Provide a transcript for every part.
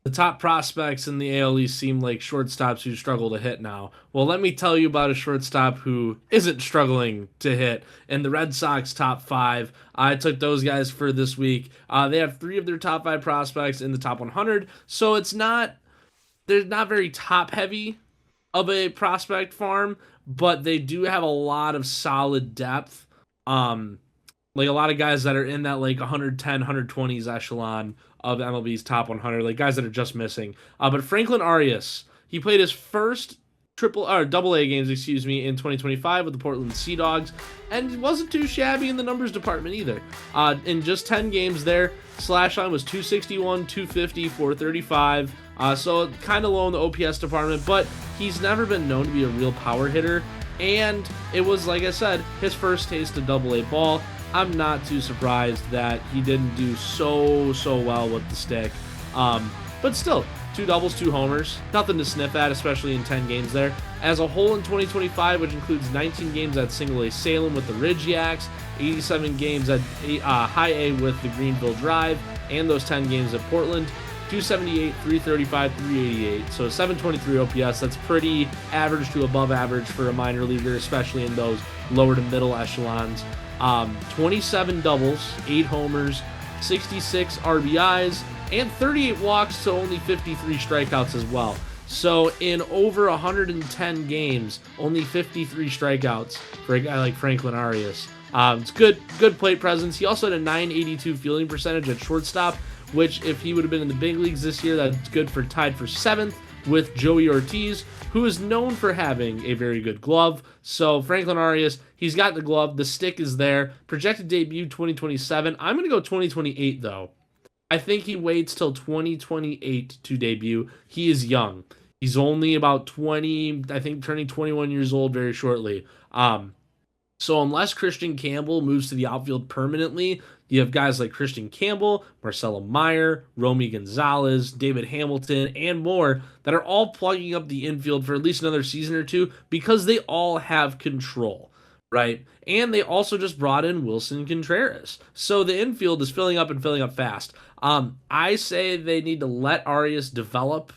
The top prospects in the AL East seem like shortstops who struggle to hit now. Well, let me tell you about a shortstop who isn't struggling to hit in the Red Sox top five. I took those guys for this week. They have three of their top five prospects in the top 100, so they're not very top heavy of a prospect farm, but they do have a lot of solid depth. Um, like a lot of guys that are in that like 110, 120s echelon of MLB's top 100, like guys that are just missing. But Franklin Arias, he played his first triple or double A games, excuse me, in 2025 with the Portland Sea Dogs, and wasn't too shabby in the numbers department either. In just 10 games there, slash line was 261, 250, 435. So kind of low in the OPS department, but he's never been known to be a real power hitter. And it was, like I said, his first taste of double A ball. I'm not too surprised that he didn't do so well with the stick. But still, two doubles, two homers, nothing to sniff at, especially in 10 games there. As a whole in 2025, which includes 19 games at Single A Salem with the Ridge Yaks, 87 games at High A with the Greenville Drive, and those 10 games at Portland, 278, 335, 388. So 723 OPS, that's pretty average to above average for a minor leaguer, especially in those lower to middle echelons. 27 doubles, 8 homers, 66 RBIs, and 38 walks to only 53 strikeouts as well. So in over 110 games, only 53 strikeouts for a guy like Franklin Arias. It's good plate presence. He also had a 982 fielding percentage at shortstop, which if he would have been in the big leagues this year, that's good for tied for 7th with Joey Ortiz, who is known for having a very good glove. So Franklin Arias, he's got the glove. The stick is there. Projected debut 2027. I'm going to go 2028, though. I think he waits till 2028 to debut. He is young. He's only about 20, I think turning 21 years old very shortly. So unless Christian Campbell moves to the outfield permanently, you have guys like Christian Campbell, Marcelo Meyer, Romy Gonzalez, David Hamilton, and more that are all plugging up the infield for at least another season or two because they all have control, right? And they also just brought in Wilson Contreras. So the infield is filling up and filling up fast. I say they need to let Arias develop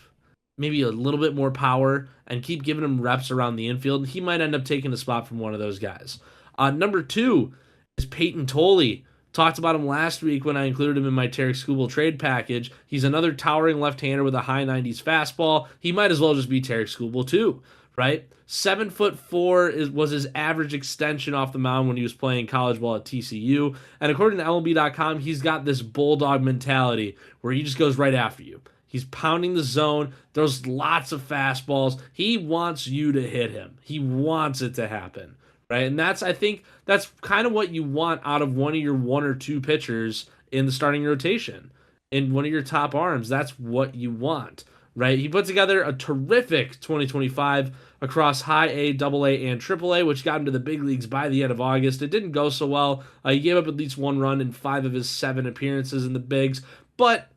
maybe a little bit more power and keep giving him reps around the infield. He might end up taking a spot from one of those guys. Number 2 is Payton Tolle. Talked about him last week when I included him in my Tarek Skubal trade package. He's another towering left-hander with a high 90s fastball. He might as well just be Tarek Skubal too, right? 7'4" was his average extension off the mound when he was playing college ball at TCU. And according to MLB.com, he's got this bulldog mentality where he just goes right after you. He's pounding the zone. There's lots of fastballs. He wants you to hit him. He wants it to happen, right? And I think that's kind of what you want out of one of your one or two pitchers in the starting rotation. In one of your top arms, that's what you want, right? He put together a terrific 2025 across high A, double A, and triple A, which got him to the big leagues by the end of August. It didn't go so well. He gave up at least one run in 5 of his 7 appearances in the bigs, but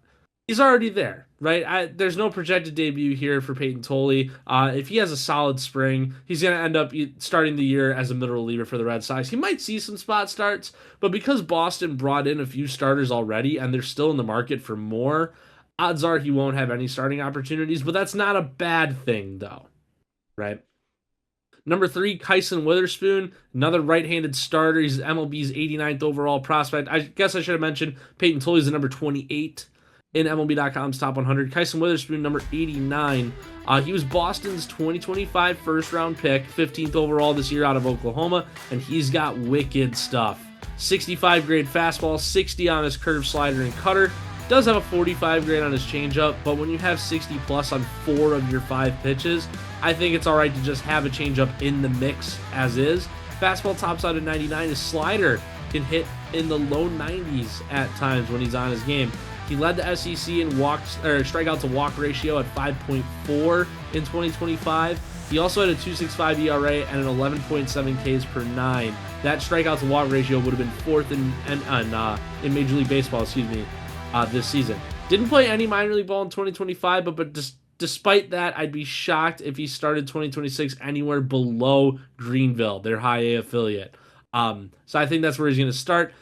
he's already there, right? There's no projected debut here for Payton Tolle. If he has a solid spring, he's going to end up starting the year as a middle reliever for the Red Sox. He might see some spot starts, but because Boston brought in a few starters already and they're still in the market for more, odds are he won't have any starting opportunities, but that's not a bad thing, though, right? Number 3, Kyson Witherspoon, another right-handed starter. He's MLB's 89th overall prospect. I guess I should have mentioned Payton Tolle is the number 28 in MLB.com's top 100. Kyson Witherspoon, number 89. He was Boston's 2025 first-round pick, 15th overall this year out of Oklahoma, and he's got wicked stuff. 65 grade fastball, 60 on his curve slider and cutter. Does have a 45 grade on his changeup, but when you have 60 plus on 4 of your 5 pitches, I think it's all right to just have a changeup in the mix as is. Fastball tops out at 99. His slider can hit in the low 90s at times when he's on his game. He led the SEC in strikeout to walk ratio at 5.4 in 2025. He also had a 2.65 ERA and an 11.7 Ks per 9. That strikeout to walk ratio would have been 4th in Major League Baseball, this season. Didn't play any minor league ball in 2025, but despite that, I'd be shocked if he started 2026 anywhere below Greenville, their high A affiliate. So I think that's where he's going to start.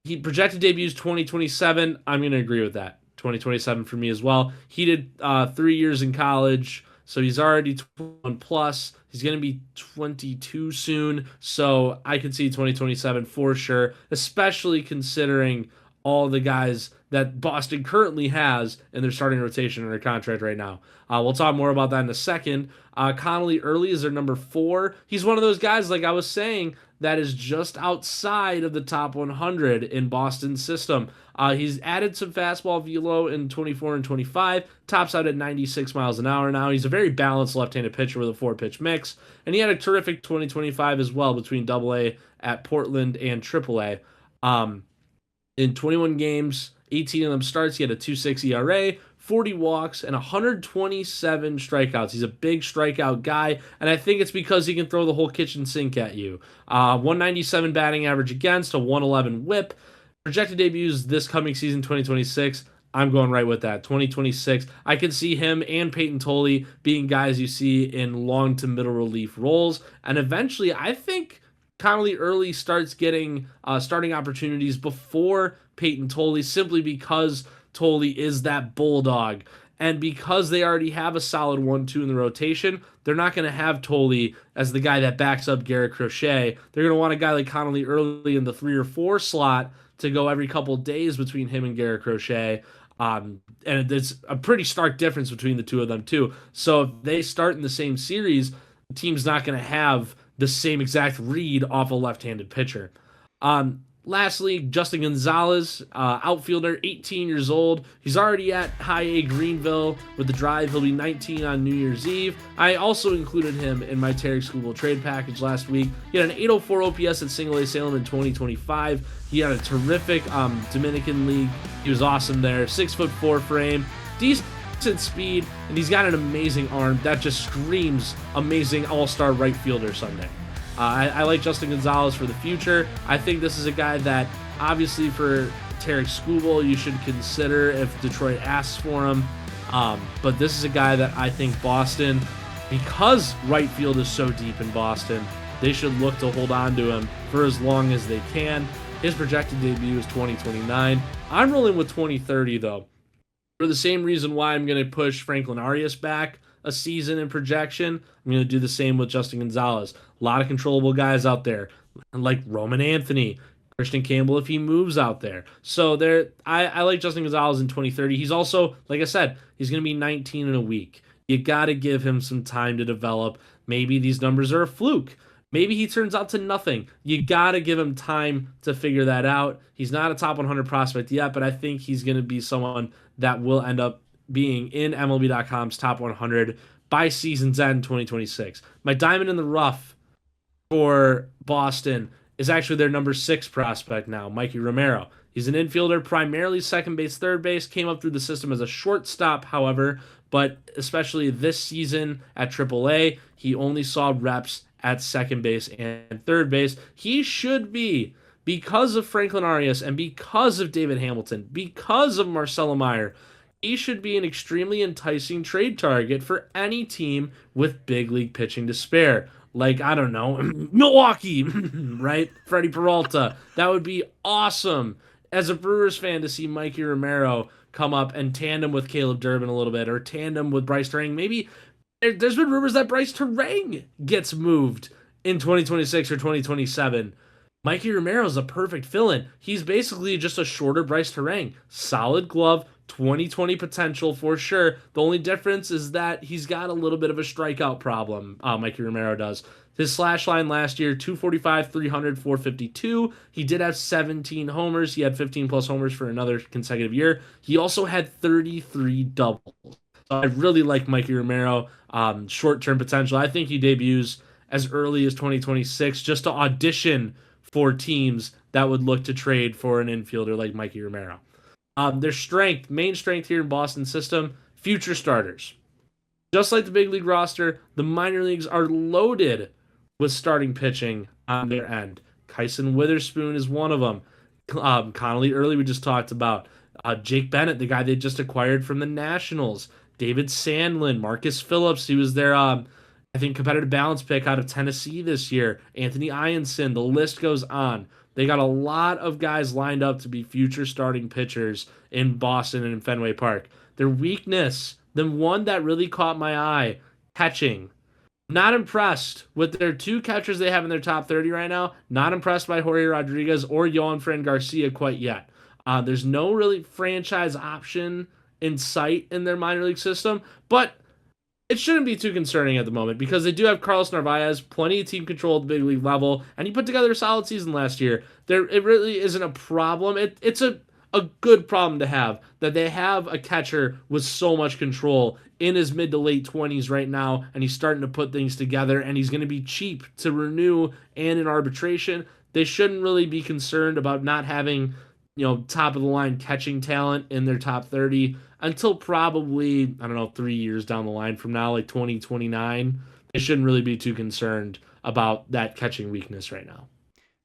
He projected debuts 2027. I'm going to agree with that. 2027 for me as well. He did 3 years in college, so he's already 21 plus. He's going to be 22 soon, so I could see 2027 for sure, especially considering all the guys that Boston currently has in their starting rotation under contract right now. We'll talk more about that in a second. Connelly Early is their number 4. He's one of those guys, like I was saying, that is just outside of the top 100 in Boston's system. He's added some fastball velo in 24 and 25, tops out at 96 miles an hour now. He's a very balanced left-handed pitcher with a 4-pitch mix, and he had a terrific 2025 as well between Double-A at Portland and Triple-A. In 21 games, 18 of them starts, he had a 2.6 ERA, 40 walks, and 127 strikeouts. He's a big strikeout guy, and I think it's because he can throw the whole kitchen sink at you. 197 batting average against, a 111 whip. Projected debuts this coming season, 2026. I'm going right with that. 2026. I can see him and Payton Tolle being guys you see in long to middle relief roles, and eventually I think Connelly Early starts getting starting opportunities before Payton Tolle, simply because Tolle is that bulldog. And because they already have a solid 1-2 in the rotation, they're not going to have Tolle as the guy that backs up Garrett Crochet. They're going to want a guy like Connelly Early in the 3 or 4 slot to go every couple days between him and Garrett Crochet. And it's a pretty stark difference between the two of them, too. So if they start in the same series, the team's not going to have the same exact read off a left-handed pitcher. Lastly, Justin Gonzales, outfielder, 18 years old. He's already at High A Greenville with the drive. He'll be 19 on New Year's Eve. I also included him in my Terry Scooble trade package last week. He had an 804 OPS at Single A Salem in 2025. He had a terrific Dominican League. He was awesome there. 6'4" frame, decent speed, and he's got an amazing arm that just screams amazing all-star right fielder someday. I like Justin Gonzales for the future. I think this is a guy that, obviously, for Tarek Skubal, you should consider if Detroit asks for him. But this is a guy that I think Boston, because right field is so deep in Boston, they should look to hold on to him for as long as they can. His projected debut is 2029. I'm rolling with 2030, though, for the same reason why I'm going to push Franklin Arias back a season in projection. I'm going to do the same with Justin Gonzales. A lot of controllable guys out there, like Roman Anthony, Christian Campbell if he moves out there. So I like Justin Gonzales in 2030. He's also, like I said, he's going to be 19 in a week. You got to give him some time to develop. Maybe these numbers are a fluke. Maybe he turns out to nothing. You got to give him time to figure that out. He's not a top 100 prospect yet, but I think he's going to be someone that will end up being in MLB.com's top 100 by season's end 2026. My diamond in the rough for Boston is actually their number 6 prospect now, Mikey Romero. He's an infielder, primarily second base, third base, came up through the system as a shortstop, however, but especially this season at AAA, he only saw reps at second base and third base. He should be, because of Franklin Arias and because of David Hamilton, because of Marcelo Meyer, he should be an extremely enticing trade target for any team with big league pitching to spare. Like, I don't know, Milwaukee, right? Freddie Peralta. That would be awesome as a Brewers fan to see Mikey Romero come up and tandem with Caleb Durbin a little bit, or tandem with Bryce Turang. Maybe there's been rumors that Bryce Turang gets moved in 2026 or 2027. Mikey Romero is a perfect fill-in. He's basically just a shorter Bryce Turang. Solid glove, 2020 potential for sure. The only difference is that he's got a little bit of a strikeout problem, Mikey Romero does. His slash line last year, 245, 300, 452. He did have 17 homers. He had 15 plus homers for another consecutive year. He also had 33 doubles. So I really like Mikey Romero. Short-term potential. I think he debuts as early as 2026 just to audition for teams that would look to trade for an infielder like Mikey Romero. Their main strength here in Boston's system, future starters. Just like the big league roster, the minor leagues are loaded with starting pitching on their end. Kyson Witherspoon is one of them. Connelly Early, we just talked about. Jake Bennett, the guy they just acquired from the Nationals. David Sandlin, Marcus Phillips, he was their, I think, competitive balance pick out of Tennessee this year. Anthony Ianson, the list goes on. They got a lot of guys lined up to be future starting pitchers in Boston and in Fenway Park. Their weakness, the one that really caught my eye, catching. Not impressed with their two catchers they have in their top 30 right now. Not impressed by Jorge Rodriguez or Yohan Fran Garcia quite yet. There's no really franchise option in sight in their minor league system, but it shouldn't be too concerning at the moment because they do have Carlos Narvaez, plenty of team control at the big league level, and he put together a solid season last year. It really isn't a problem. It's a good problem to have that they have a catcher with so much control in his mid to late 20s right now, and he's starting to put things together, and he's going to be cheap to renew and in arbitration. They shouldn't really be concerned about not having, top of the line catching talent in their top 30 until probably, I don't know, 3 years down the line from now, like 2029. They shouldn't really be too concerned about that catching weakness right now.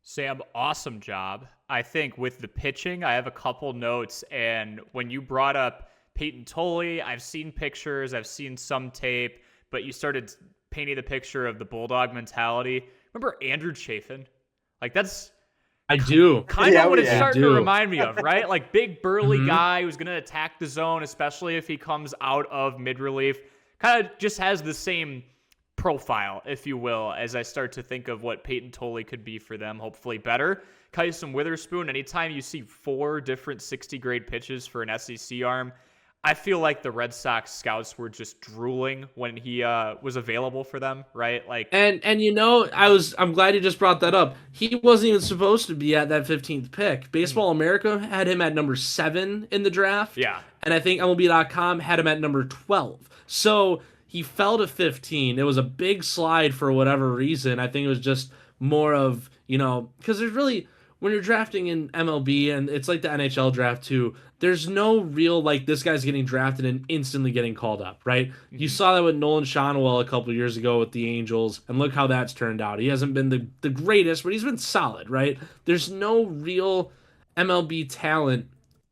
Sam, awesome job. I think with the pitching, I have a couple notes. And when you brought up Payton Tolle, I've seen pictures, I've seen some tape, but you started painting the picture of the Bulldog mentality. Remember Andrew Chafin? Like I do. Kind of what it's starting to remind me of, right? Like big burly guy who's going to attack the zone, especially if he comes out of mid-relief. Kind of just has the same profile, if you will, as I start to think of what Payton Tolle could be for them, hopefully better. Kyson Witherspoon, anytime you see 4 different 60-grade pitches for an SEC arm, I feel like the Red Sox scouts were just drooling when he was available for them, right? Like, and I'm glad you just brought that up. He wasn't even supposed to be at that 15th pick. Baseball America had him at number 7 in the draft. Yeah. And I think MLB.com had him at number 12. So he fell to 15. It was a big slide for whatever reason. I think it was just more of, because there's really, when you're drafting in MLB, and it's like the NHL draft too, there's no real, like, this guy's getting drafted and instantly getting called up, right? Mm-hmm. You saw that with Nolan Shonwell a couple of years ago with the Angels, and look how that's turned out. He hasn't been the greatest, but he's been solid, right? There's no real MLB talent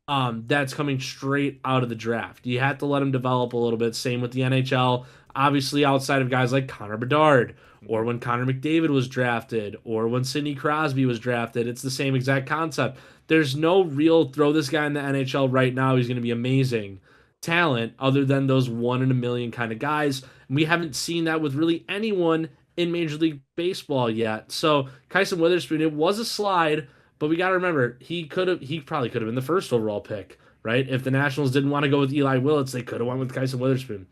that's coming straight out of the draft. You have to let him develop a little bit. Same with the NHL. Obviously, outside of guys like Connor Bedard, or when Connor McDavid was drafted, or when Sidney Crosby was drafted, it's the same exact concept. There's no real throw this guy in the NHL right now, he's going to be amazing talent other than those 1 in a million kind of guys. And we haven't seen that with really anyone in Major League Baseball yet. So Kyson Witherspoon, it was a slide, but we got to remember, he probably could have been the first overall pick, right? If the Nationals didn't want to go with Eli Willits, they could have went with Kyson Witherspoon.